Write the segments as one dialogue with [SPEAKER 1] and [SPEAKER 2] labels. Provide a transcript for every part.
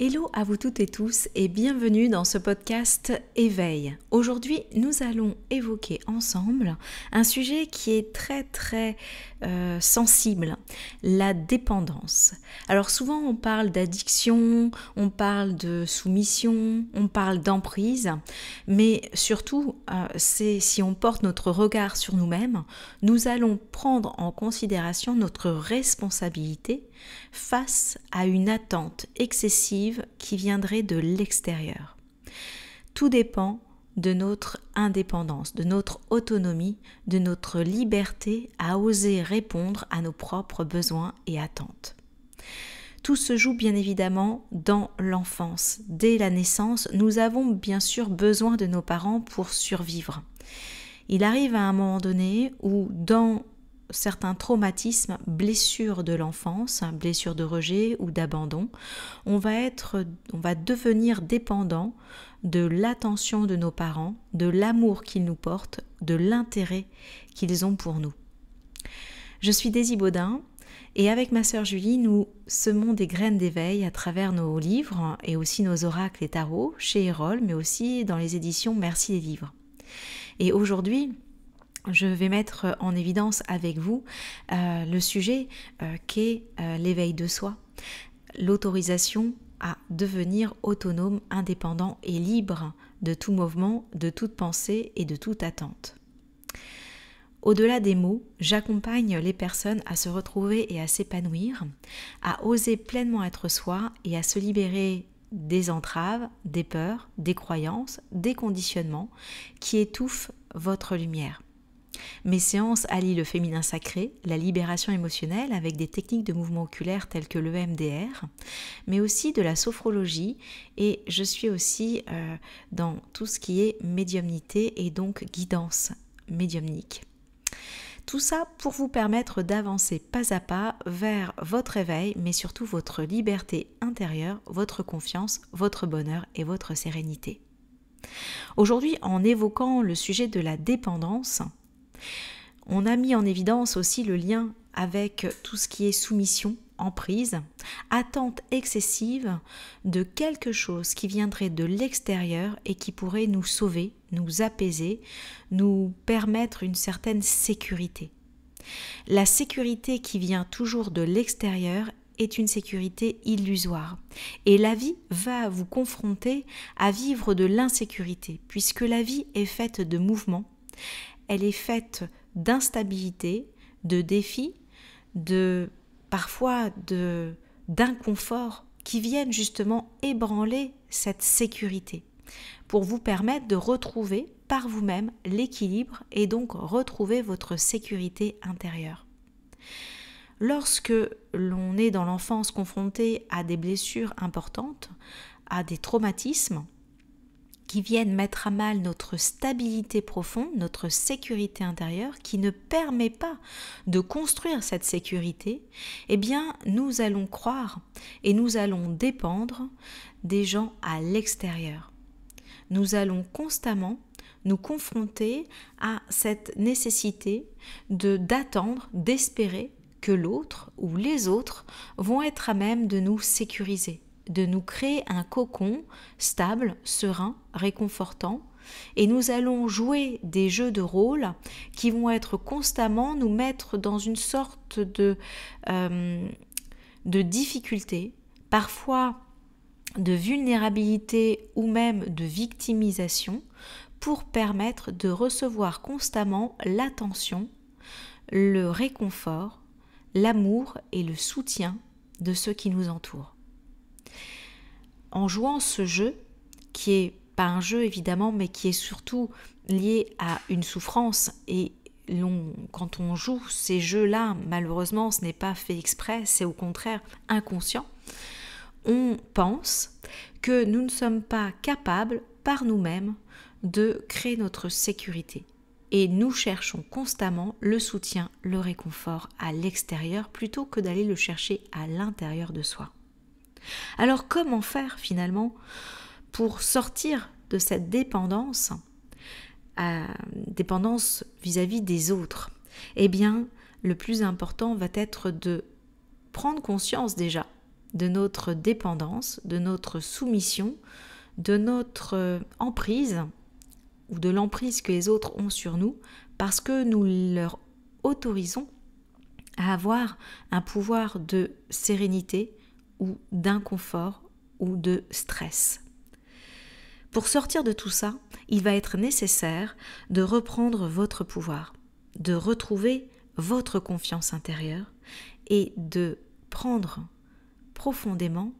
[SPEAKER 1] Hello à vous toutes et tous et bienvenue dans ce podcast Éveil. Aujourd'hui, nous allons évoquer ensemble un sujet qui est très sensible, la dépendance. Alors souvent on parle d'addiction, on parle de soumission, on parle d'emprise, mais surtout c'est si on porte notre regard sur nous-mêmes, nous allons prendre en considération notre responsabilité face à une attente excessive qui viendrait de l'extérieur. Tout dépend de notre indépendance, de notre autonomie, de notre liberté à oser répondre à nos propres besoins et attentes. Tout se joue bien évidemment dans l'enfance. Dès la naissance, nous avons bien sûr besoin de nos parents pour survivre. Il arrive à un moment donné où dans certains traumatismes, blessures de l'enfance, blessures de rejet ou d'abandon, on va devenir dépendant de l'attention de nos parents, de l'amour qu'ils nous portent, de l'intérêt qu'ils ont pour nous. Je suis Daisy Baudin et avec ma sœur Julie, nous semons des graines d'éveil à travers nos livres et aussi nos oracles et tarots chez Erol, mais aussi dans les éditions Merci les livres. Et aujourd'hui, je vais mettre en évidence avec vous le sujet qu'est l'éveil de soi, l'autorisation à devenir autonome, indépendant et libre de tout mouvement, de toute pensée et de toute attente. Au-delà des mots, j'accompagne les personnes à se retrouver et à s'épanouir, à oser pleinement être soi et à se libérer des entraves, des peurs, des croyances, des conditionnements qui étouffent votre lumière. Mes séances allient le féminin sacré, la libération émotionnelle avec des techniques de mouvement oculaire telles que l'EMDR, mais aussi de la sophrologie et je suis aussi dans tout ce qui est médiumnité et donc guidance médiumnique. Tout ça pour vous permettre d'avancer pas à pas vers votre éveil, mais surtout votre liberté intérieure, votre confiance, votre bonheur et votre sérénité. Aujourd'hui, en évoquant le sujet de la dépendance, on a mis en évidence aussi le lien avec tout ce qui est soumission, emprise, attente excessive de quelque chose qui viendrait de l'extérieur et qui pourrait nous sauver, nous apaiser, nous permettre une certaine sécurité. La sécurité qui vient toujours de l'extérieur est une sécurité illusoire. Et la vie va vous confronter à vivre de l'insécurité, puisque la vie est faite de mouvements. Elle est faite d'instabilité, de défis, parfois d'inconfort qui viennent justement ébranler cette sécurité pour vous permettre de retrouver par vous-même l'équilibre et donc retrouver votre sécurité intérieure. Lorsque l'on est dans l'enfance confronté à des blessures importantes, à des traumatismes, qui viennent mettre à mal notre stabilité profonde, notre sécurité intérieure, qui ne permet pas de construire cette sécurité, eh bien nous allons croire et nous allons dépendre des gens à l'extérieur. Nous allons constamment nous confronter à cette nécessité d'attendre, d'espérer que l'autre ou les autres vont être à même de nous sécuriser, de nous créer un cocon stable, serein, réconfortant, et nous allons jouer des jeux de rôle qui vont être constamment nous mettre dans une sorte de difficulté, parfois de vulnérabilité ou même de victimisation, pour permettre de recevoir constamment l'attention, le réconfort, l'amour et le soutien de ceux qui nous entourent. En jouant ce jeu, qui est pas un jeu évidemment, mais qui est surtout lié à une souffrance, et quand on joue ces jeux-là, malheureusement, ce n'est pas fait exprès, c'est au contraire inconscient, on pense que nous ne sommes pas capables par nous-mêmes de créer notre sécurité. Et nous cherchons constamment le soutien, le réconfort à l'extérieur plutôt que d'aller le chercher à l'intérieur de soi. Alors comment faire finalement pour sortir de cette dépendance vis-à-vis des autres? Eh bien, le plus important va être de prendre conscience déjà de notre dépendance, de notre soumission, de notre emprise ou de l'emprise que les autres ont sur nous parce que nous leur autorisons à avoir un pouvoir de sérénité ou d'inconfort ou de stress. Pour sortir de tout ça, il va être nécessaire de reprendre votre pouvoir, de retrouver votre confiance intérieure et de prendre profondément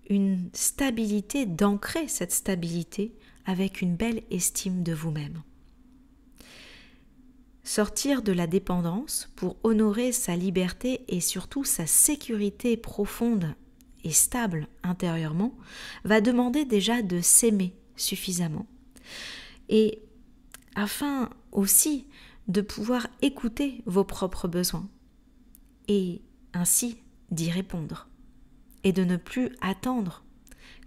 [SPEAKER 1] une stabilité, d'ancrer cette stabilité avec une belle estime de vous-même. Sortir de la dépendance pour honorer sa liberté et surtout sa sécurité profonde et stable intérieurement va demander déjà de s'aimer suffisamment et afin aussi de pouvoir écouter vos propres besoins et ainsi d'y répondre et de ne plus attendre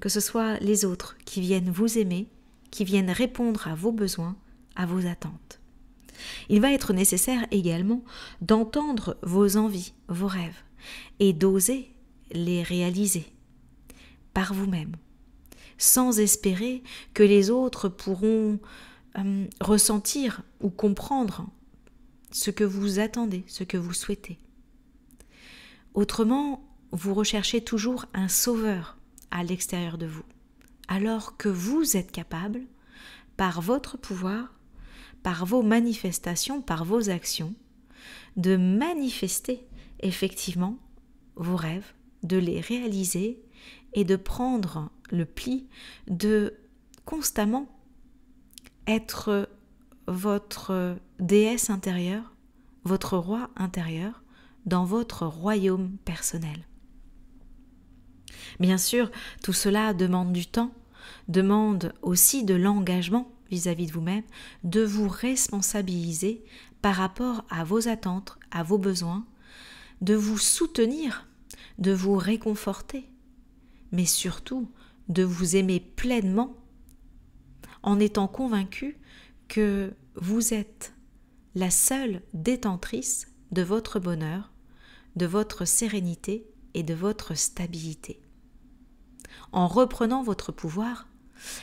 [SPEAKER 1] que ce soit les autres qui viennent vous aimer, qui viennent répondre à vos besoins, à vos attentes. Il va être nécessaire également d'entendre vos envies, vos rêves et d'oser les réaliser par vous-même, sans espérer que les autres pourront ressentir ou comprendre ce que vous attendez, ce que vous souhaitez. Autrement, vous recherchez toujours un sauveur à l'extérieur de vous, alors que vous êtes capable, par votre pouvoir, par vos manifestations, par vos actions, de manifester effectivement vos rêves, de les réaliser et de prendre le pli de constamment être votre déesse intérieure, votre roi intérieur dans votre royaume personnel. Bien sûr, tout cela demande du temps, demande aussi de l'engagement vis-à-vis de vous-même, de vous responsabiliser par rapport à vos attentes, à vos besoins, de vous soutenir, de vous réconforter, mais surtout de vous aimer pleinement en étant convaincu que vous êtes la seule détentrice de votre bonheur, de votre sérénité et de votre stabilité. En reprenant votre pouvoir,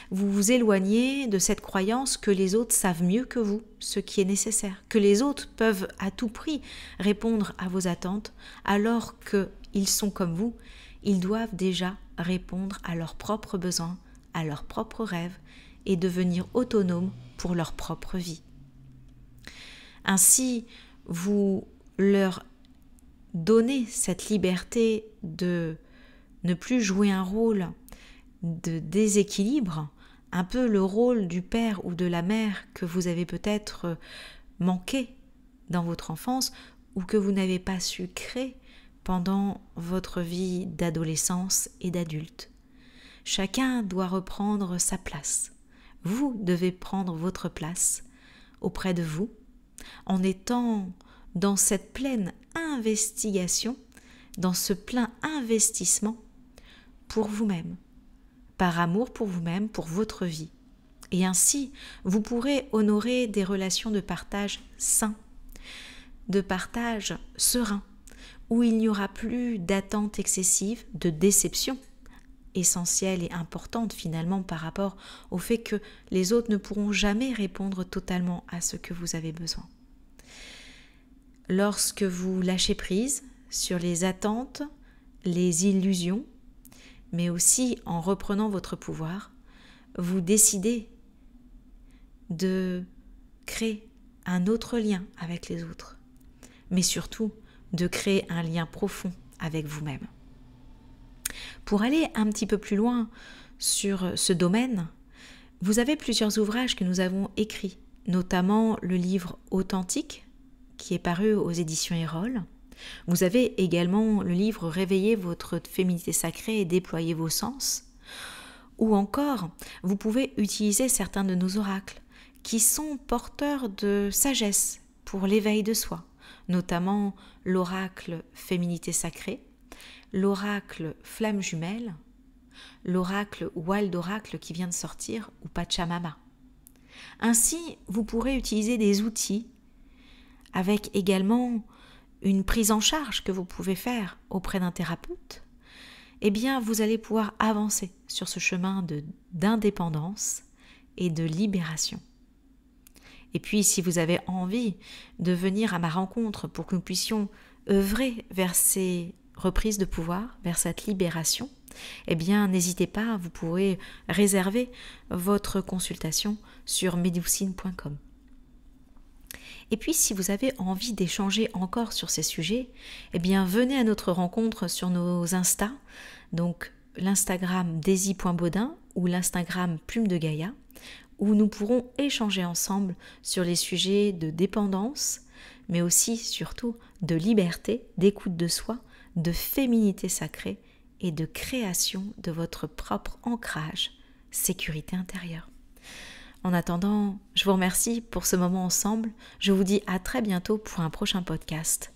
[SPEAKER 1] vous vous éloignez de cette croyance que les autres savent mieux que vous ce qui est nécessaire, que les autres peuvent à tout prix répondre à vos attentes, alors qu'ils sont comme vous, ils doivent déjà répondre à leurs propres besoins, à leurs propres rêves et devenir autonomes pour leur propre vie. Ainsi, vous leur donnez cette liberté de ne plus jouer un rôle de déséquilibre, un peu le rôle du père ou de la mère que vous avez peut-être manqué dans votre enfance ou que vous n'avez pas su créer pendant votre vie d'adolescence et d'adulte. Chacun doit reprendre sa place. Vous devez prendre votre place auprès de vous en étant dans cette pleine investigation, dans ce plein investissement pour vous-même, par amour pour vous-même, pour votre vie. Et ainsi, vous pourrez honorer des relations de partage sains, de partage serein, où il n'y aura plus d'attente excessive, de déception essentielle et importante finalement par rapport au fait que les autres ne pourront jamais répondre totalement à ce que vous avez besoin. Lorsque vous lâchez prise sur les attentes, les illusions, mais aussi en reprenant votre pouvoir, vous décidez de créer un autre lien avec les autres, mais surtout de créer un lien profond avec vous-même. Pour aller un petit peu plus loin sur ce domaine, vous avez plusieurs ouvrages que nous avons écrits, notamment le livre Authentique, qui est paru aux éditions Erol. Vous avez également le livre Réveillez votre féminité sacrée et déployez vos sens. Ou encore, vous pouvez utiliser certains de nos oracles qui sont porteurs de sagesse pour l'éveil de soi, notamment l'oracle Féminité sacrée, l'oracle Flamme jumelle, l'oracle Wild Oracle qui vient de sortir ou Pachamama. Ainsi, vous pourrez utiliser des outils avec également une prise en charge que vous pouvez faire auprès d'un thérapeute eh bien vous allez pouvoir avancer sur ce chemin d'indépendance et de libération. Et puis si vous avez envie de venir à ma rencontre pour que nous puissions œuvrer vers ces reprises de pouvoir, vers cette libération, eh bien n'hésitez pas, vous pourrez réserver votre consultation sur medoucine.com. Et puis si vous avez envie d'échanger encore sur ces sujets, eh bien venez à notre rencontre sur nos Insta, donc l'Instagram daisy.baudin ou l'Instagram Plume de Gaïa, où nous pourrons échanger ensemble sur les sujets de dépendance, mais aussi surtout de liberté, d'écoute de soi, de féminité sacrée et de création de votre propre ancrage, sécurité intérieure. En attendant, je vous remercie pour ce moment ensemble. Je vous dis à très bientôt pour un prochain podcast.